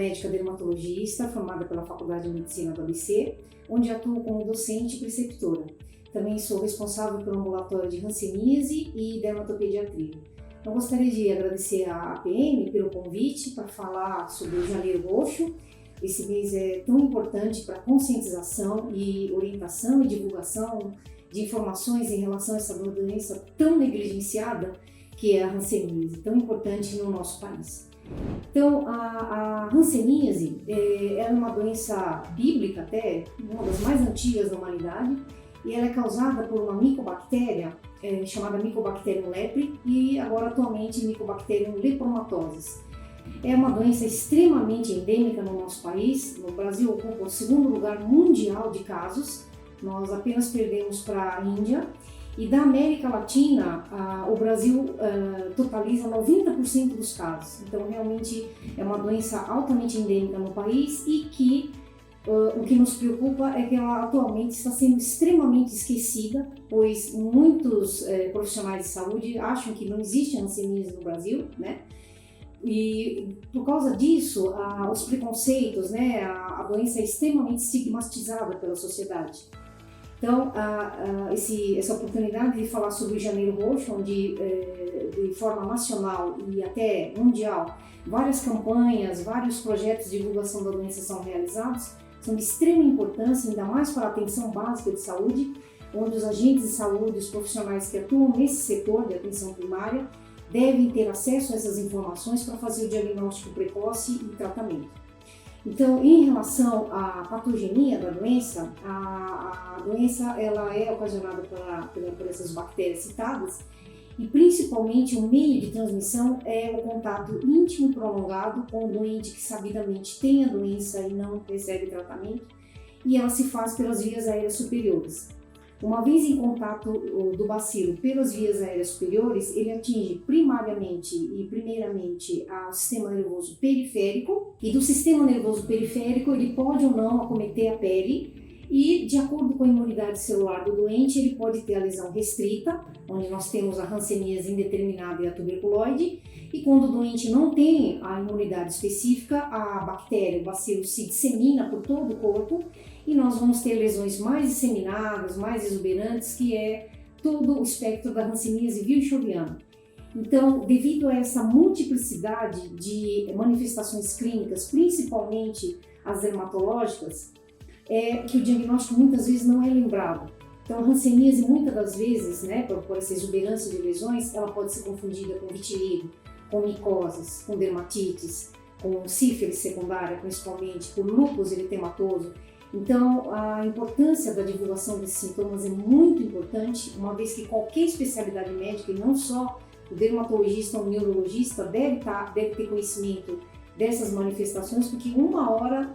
médica dermatologista formada pela Faculdade de Medicina do ABC, onde atuo como docente e preceptora. Também sou responsável pelo ambulatório de hanseníase e dermatopediatria. Eu gostaria de agradecer à APM pelo convite para falar sobre o Janeiro Roxo. Esse mês é tão importante para conscientização e orientação e divulgação de informações em relação a essa doença tão negligenciada que é a hanseníase, tão importante no nosso país. Então, a hanseníase é uma doença bíblica até, uma das mais antigas da humanidade, e ela é causada por uma micobactéria chamada Mycobacterium leprae e agora atualmente Mycobacterium lepromatosis. É uma doença extremamente endêmica no nosso país. No Brasil ocupa o segundo lugar mundial de casos, nós apenas perdemos para a Índia. E da América Latina, o Brasil totaliza 90% dos casos. Então, realmente é uma doença altamente endêmica no país e que o que nos preocupa é que ela atualmente está sendo extremamente esquecida, pois muitos profissionais de saúde acham que não existe hanseníase no Brasil, né? E por causa disso, os preconceitos, né? A doença é extremamente estigmatizada pela sociedade. Então, essa oportunidade de falar sobre o Janeiro Roxo, onde de forma nacional e até mundial, várias campanhas, vários projetos de divulgação da doença são realizados, são de extrema importância, ainda mais para a atenção básica de saúde, onde os agentes de saúde, os profissionais que atuam nesse setor de atenção primária, devem ter acesso a essas informações para fazer o diagnóstico precoce e tratamento. Então, em relação à patogenia da doença, a doença ela é ocasionada por essas bactérias citadas e principalmente o meio de transmissão é o contato íntimo e prolongado com o doente que sabidamente tem a doença e não recebe tratamento, e ela se faz pelas vias aéreas superiores. Uma vez em contato do bacilo pelas vias aéreas superiores, ele atinge primariamente e primeiramente o sistema nervoso periférico, e do sistema nervoso periférico ele pode ou não acometer a pele, e de acordo com a imunidade celular do doente, ele pode ter a lesão restrita, onde nós temos a hanseníase indeterminada e a tuberculose, e quando o doente não tem a imunidade específica, a bactéria, o bacilo se dissemina por todo o corpo, e nós vamos ter lesões mais disseminadas, mais exuberantes, que é todo o espectro da hanseníase wilsoniana. Então, devido a essa multiplicidade de manifestações clínicas, principalmente as dermatológicas, é que o diagnóstico muitas vezes não é lembrado. Então, a hanseníase, muitas das vezes, né, por essa exuberância de lesões, ela pode ser confundida com vitiligo, com micoses, com dermatites, com sífilis secundária, principalmente, com lúpus eritematoso. Então, a importância da divulgação desses sintomas é muito importante, uma vez que qualquer especialidade médica, e não só o dermatologista ou o neurologista, deve ter conhecimento dessas manifestações, porque uma hora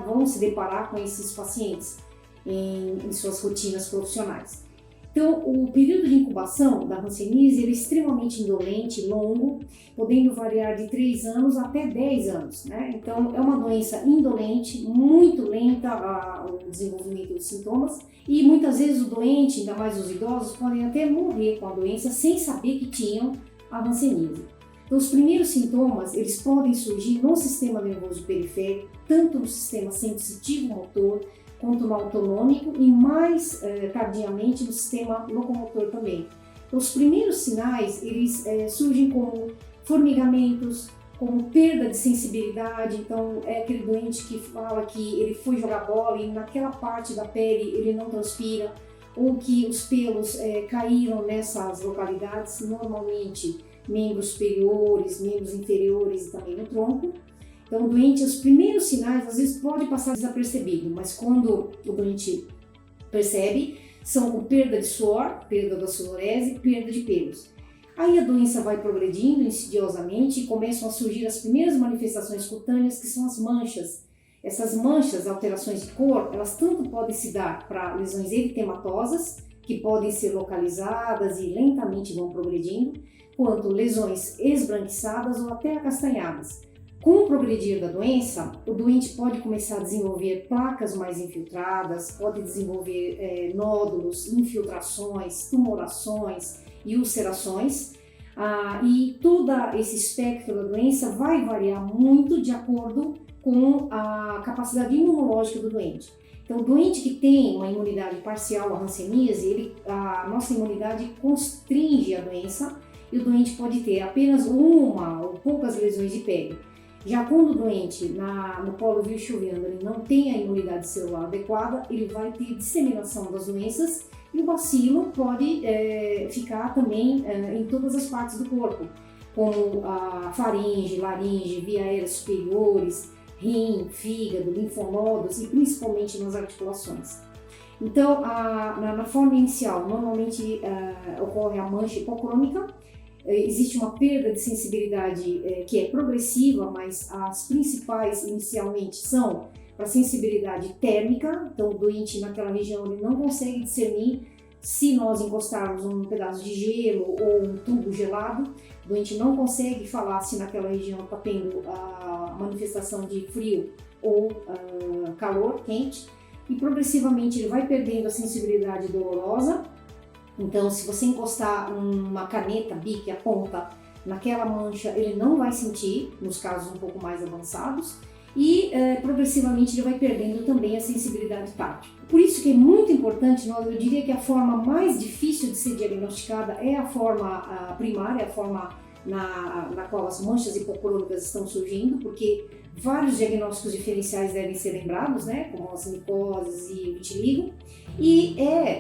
vão se deparar com esses pacientes em suas rotinas profissionais. Então, o período de incubação da hanseníase é extremamente indolente, longo, podendo variar de 3 anos até 10 anos, né? Então, é uma doença indolente, muito lenta o desenvolvimento dos sintomas, e muitas vezes o doente, ainda mais os idosos, podem até morrer com a doença sem saber que tinham a hanseníase. Então, os primeiros sintomas, eles podem surgir no sistema nervoso periférico, tanto no sistema sensitivo-motor, quanto no autonômico e mais tardiamente no sistema locomotor também. Então, os primeiros sinais, eles surgem como formigamentos, como perda de sensibilidade. Então, é aquele doente que fala que ele foi jogar bola e naquela parte da pele ele não transpira, ou que os pelos caíram nessas localidades, normalmente membros superiores, membros inferiores e também no tronco. Então, o doente, os primeiros sinais, às vezes pode passar desapercebido, mas quando o doente percebe, são com perda de suor, perda da sudorese, perda de pelos. Aí a doença vai progredindo insidiosamente e começam a surgir as primeiras manifestações cutâneas, que são as manchas. Essas manchas, alterações de cor, elas tanto podem se dar para lesões eritematosas, que podem ser localizadas e lentamente vão progredindo, quanto lesões esbranquiçadas ou até acastanhadas. Com o progredir da doença, o doente pode começar a desenvolver placas mais infiltradas, pode desenvolver nódulos, infiltrações, tumorações e ulcerações, E todo esse espectro da doença vai variar muito de acordo com a capacidade imunológica do doente. Então, o doente que tem uma imunidade parcial à hanseníase, a nossa imunidade constringe a doença e o doente pode ter apenas uma ou poucas lesões de pele. Já quando o doente, no polo virchoviano, ele não tem a imunidade celular adequada, ele vai ter disseminação das doenças e o bacilo pode ficar também em todas as partes do corpo, como a faringe, laringe, via aérea superiores, rim, fígado, linfonodos e principalmente nas articulações. Então, na forma inicial, normalmente ocorre a mancha hipocrômica. Existe uma perda de sensibilidade que é progressiva, mas as principais inicialmente são para sensibilidade térmica. Então, o doente naquela região ele não consegue discernir se nós encostarmos um pedaço de gelo ou um tubo gelado. O doente não consegue falar se naquela região está tendo a manifestação de frio ou calor, quente. E progressivamente ele vai perdendo a sensibilidade dolorosa. Então, se você encostar uma caneta, bique, a ponta, naquela mancha, ele não vai sentir, nos casos um pouco mais avançados, e progressivamente ele vai perdendo também a sensibilidade tátil. Por isso que é muito importante, eu diria que a forma mais difícil de ser diagnosticada é a forma primária, a forma na qual as manchas hipocrômicas estão surgindo, porque vários diagnósticos diferenciais devem ser lembrados, né, como as micoses e o vitiligo, e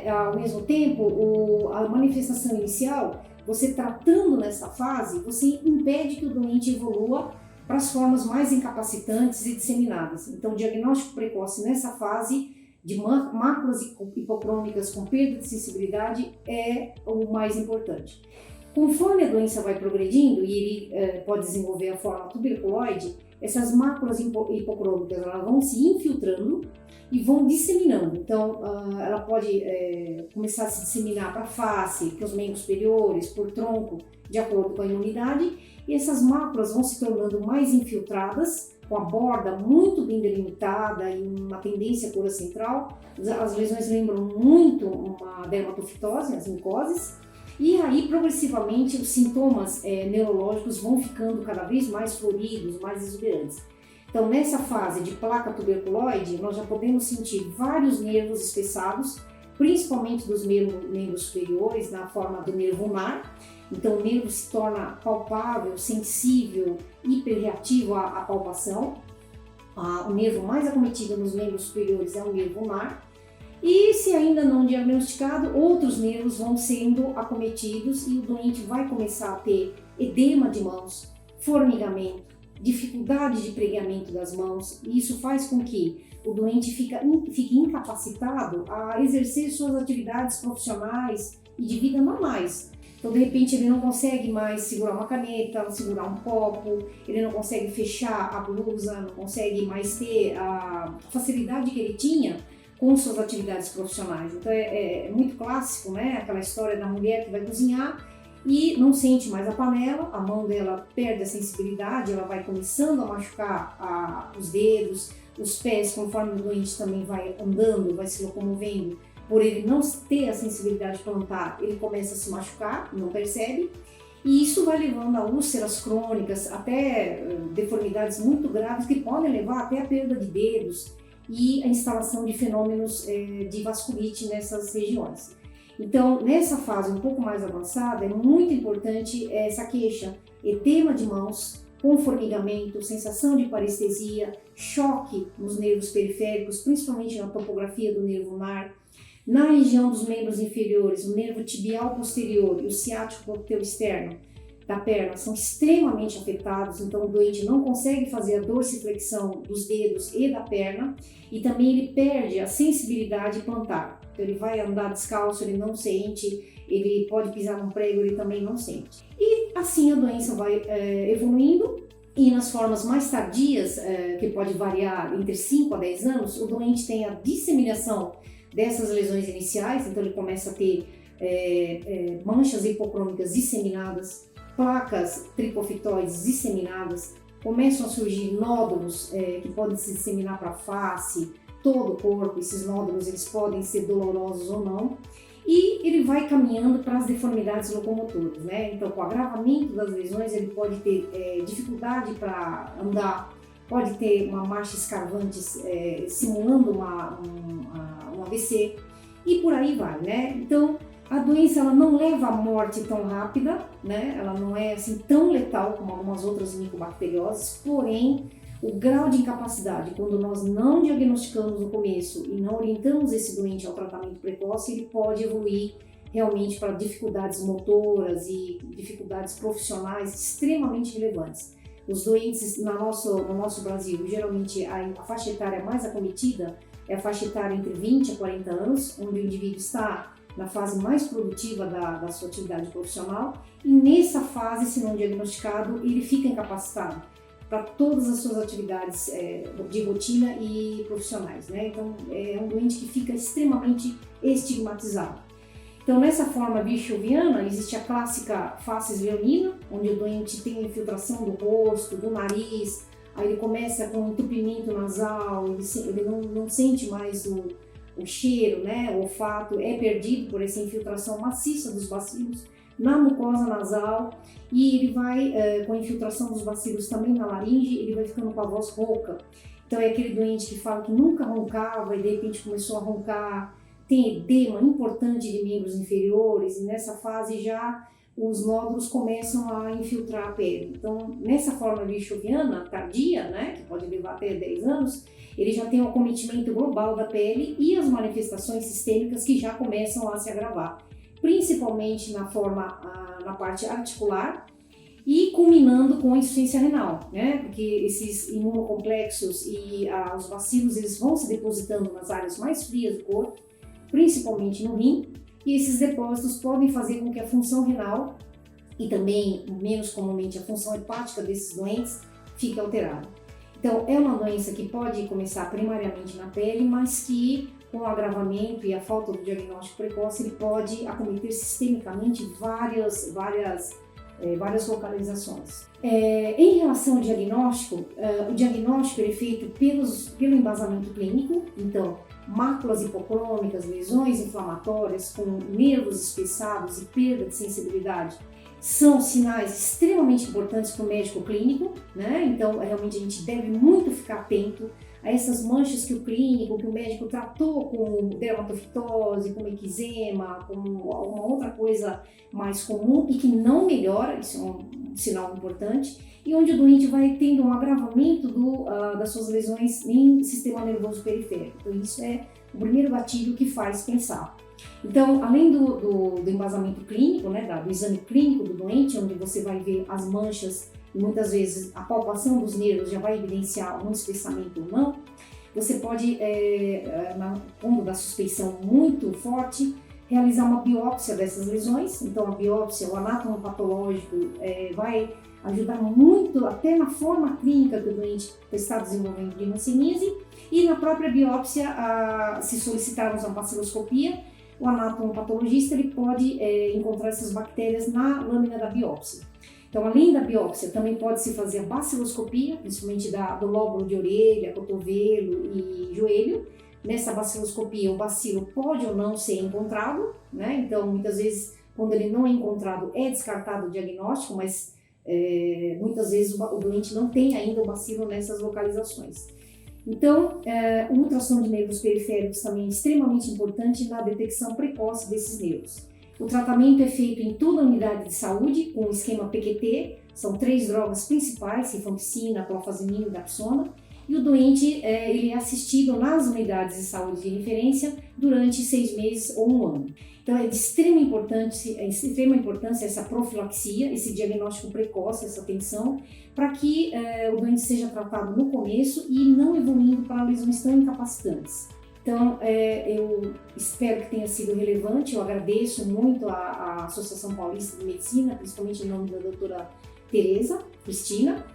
ao mesmo tempo, a manifestação inicial, você tratando nessa fase, você impede que o doente evolua para as formas mais incapacitantes e disseminadas. Então, o diagnóstico precoce nessa fase de máculas hipocrômicas com perda de sensibilidade é o mais importante. Conforme a doença vai progredindo e ele pode desenvolver a forma tuberculoide, essas máculas hipocrômicas elas vão se infiltrando e vão disseminando. Então, ela pode começar a se disseminar para a face, para os membros superiores, por tronco, de acordo com a imunidade, e essas máculas vão se tornando mais infiltradas, com a borda muito bem delimitada e uma tendência à cura central. As lesões lembram muito uma dermatofitose, as micoses, e aí progressivamente os sintomas neurológicos vão ficando cada vez mais floridos, mais exuberantes. Então, nessa fase de placa tuberculoide, nós já podemos sentir vários nervos espessados, principalmente dos membros superiores, na forma do nervo ulnar. Então, o nervo se torna palpável, sensível, hiperreativo à palpação. O nervo mais acometido nos membros superiores é o nervo ulnar. E, se ainda não diagnosticado, outros nervos vão sendo acometidos e o doente vai começar a ter edema de mãos, formigamento, dificuldade de pregamento das mãos, e isso faz com que o doente fique incapacitado a exercer suas atividades profissionais e de vida normais. Então, de repente, ele não consegue mais segurar uma caneta, segurar um copo, ele não consegue fechar a blusa, não consegue mais ter a facilidade que ele tinha com suas atividades profissionais. Então, é muito clássico, né? Aquela história da mulher que vai cozinhar e não sente mais a panela, a mão dela perde a sensibilidade, ela vai começando a machucar os dedos, os pés, conforme o doente também vai andando, vai se locomovendo. Por ele não ter a sensibilidade plantar, ele começa a se machucar, não percebe, e isso vai levando a úlceras crônicas, até deformidades muito graves que podem levar até a perda de dedos e a instalação de fenômenos de vasculite nessas regiões. Então, nessa fase um pouco mais avançada, é muito importante essa queixa, edema de mãos, com formigamento, sensação de parestesia, choque nos nervos periféricos, principalmente na topografia do nervo ulnar. Na região dos membros inferiores, o nervo tibial posterior e o ciático procteu externo da perna são extremamente afetados, então o doente não consegue fazer a dorsiflexão dos dedos e da perna, e também ele perde a sensibilidade plantar. Então ele vai andar descalço, ele não sente, ele pode pisar num prego, ele também não sente. E assim a doença vai evoluindo, e nas formas mais tardias, que pode variar entre 5 a 10 anos, o doente tem a disseminação dessas lesões iniciais, então ele começa a ter manchas hipocrômicas disseminadas, placas tricofitoides disseminadas, começam a surgir nódulos que podem se disseminar para a face, todo o corpo. Esses nódulos eles podem ser dolorosos ou não, e ele vai caminhando para as deformidades locomotoras, né? Então, com o agravamento das lesões, ele pode ter dificuldade para andar, pode ter uma marcha escarvante simulando um AVC e por aí vai, né? Então, a doença ela não leva à morte tão rápida, né? Ela não é assim tão letal como algumas outras micobacterioses, porém, o grau de incapacidade, quando nós não diagnosticamos no começo e não orientamos esse doente ao tratamento precoce, ele pode evoluir realmente para dificuldades motoras e dificuldades profissionais extremamente relevantes. Os doentes no nosso Brasil, geralmente a faixa etária mais acometida é a faixa etária entre 20 a 40 anos, onde o indivíduo está na fase mais produtiva da sua atividade profissional, e nessa fase, se não diagnosticado, ele fica incapacitado para todas as suas atividades de rotina e profissionais, né? Então, é um doente que fica extremamente estigmatizado. Então, nessa forma bichoviana, existe a clássica face leonina, onde o doente tem a infiltração do rosto, do nariz, aí ele começa com entupimento nasal, ele não sente mais o cheiro, né? O olfato é perdido por essa infiltração maciça dos bacilos na mucosa nasal, e ele vai, com a infiltração dos bacilos também na laringe, ele vai ficando com a voz rouca. Então é aquele doente que fala que nunca roncava e de repente começou a roncar, tem edema importante de membros inferiores, e nessa fase já os nódulos começam a infiltrar a pele. Então, nessa forma bichoviana tardia, né, que pode levar até 10 anos, ele já tem um acometimento global da pele e as manifestações sistêmicas que já começam a se agravar, principalmente na parte articular e culminando com a insuficiência renal, né? Porque esses imunocomplexos e os bacilos eles vão se depositando nas áreas mais frias do corpo, principalmente no rim, e esses depósitos podem fazer com que a função renal e também, menos comumente, a função hepática desses doentes fique alterada. Então, é uma doença que pode começar primariamente na pele, mas que com o agravamento e a falta do diagnóstico precoce, ele pode acometer sistemicamente várias localizações. Em relação ao diagnóstico, o diagnóstico é feito pelo embasamento clínico, então máculas hipocrômicas, lesões inflamatórias com nervos espessados e perda de sensibilidade são sinais extremamente importantes para o médico clínico, né? Então realmente a gente deve muito ficar atento a essas manchas que o médico tratou com dermatofitose, com eczema, com alguma outra coisa mais comum e que não melhora, isso é um sinal importante, e onde o doente vai tendo um agravamento das suas lesões em sistema nervoso periférico. Então isso é o primeiro gatilho que faz pensar. Então, além do embasamento clínico, né, do exame clínico do doente, onde você vai ver as manchas e muitas vezes a palpação dos nervos já vai evidenciar um espessamento ou não, você pode, quando da suspeição muito forte, realizar uma biópsia dessas lesões. Então, a biópsia, o anátomo patológico vai ajudar muito até na forma clínica que o doente está desenvolvendo de hanseníase, e na própria biópsia, se solicitarmos uma baciloscopia, o anatomo-patologista ele pode encontrar essas bactérias na lâmina da biópsia. Então, além da biópsia, também pode-se fazer a baciloscopia, principalmente do lóbulo de orelha, cotovelo e joelho. Nessa baciloscopia, o bacilo pode ou não ser encontrado, né? Então, muitas vezes, quando ele não é encontrado, é descartado o diagnóstico, mas muitas vezes o doente não tem ainda o bacilo nessas localizações. Então, o ultrassom de nervos periféricos também é extremamente importante na detecção precoce desses nervos. O tratamento é feito em toda a unidade de saúde, com o esquema PQT, são 3 drogas principais, rifampicina, clofazimina e dapsona, e o doente ele é assistido nas unidades de saúde de referência durante 6 meses ou 1 ano. Então, é de extrema importância essa profilaxia, esse diagnóstico precoce, essa atenção, para que o doente seja tratado no começo e não evoluindo para lesões tão incapacitantes. Então, eu espero que tenha sido relevante, eu agradeço muito à Associação Paulista de Medicina, principalmente em nome da doutora Tereza Cristina,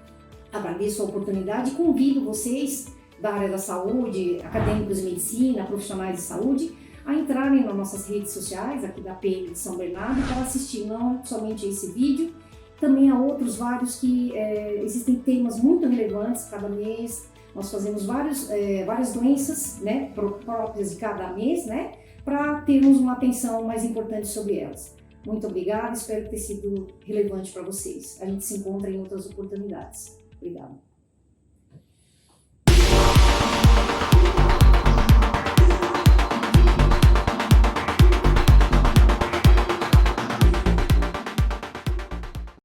agradeço a oportunidade e convido vocês da área da saúde, acadêmicos de medicina, profissionais de saúde, a entrarem nas nossas redes sociais, aqui da PM de São Bernardo, para assistir não somente a esse vídeo, também a outros vários que existem temas muito relevantes cada mês. Nós fazemos várias doenças, né, próprias de cada mês, né, para termos uma atenção mais importante sobre elas. Muito obrigada, espero ter sido relevante para vocês. A gente se encontra em outras oportunidades. Obrigada.